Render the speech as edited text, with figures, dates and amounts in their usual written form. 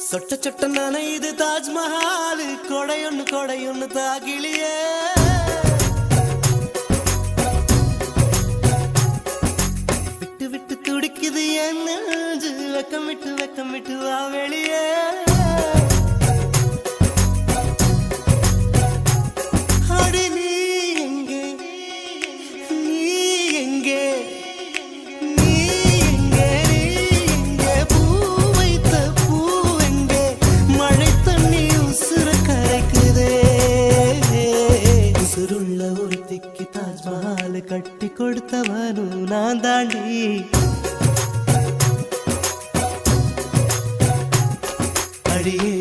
சொட்ட சொட்ட நனையுது தாஜ்மஹால் கொடையொன்னு தாகிலியே விட்டு விட்டு துடிக்குது என் நெஞ்சு வெக்கம் விட்டு வா வெளியே அடி நீ எங்கே நீ எங்கே தாஜ்மஹால் கட்டி கொடுத்தவனும் நான் தாண்டி அடியே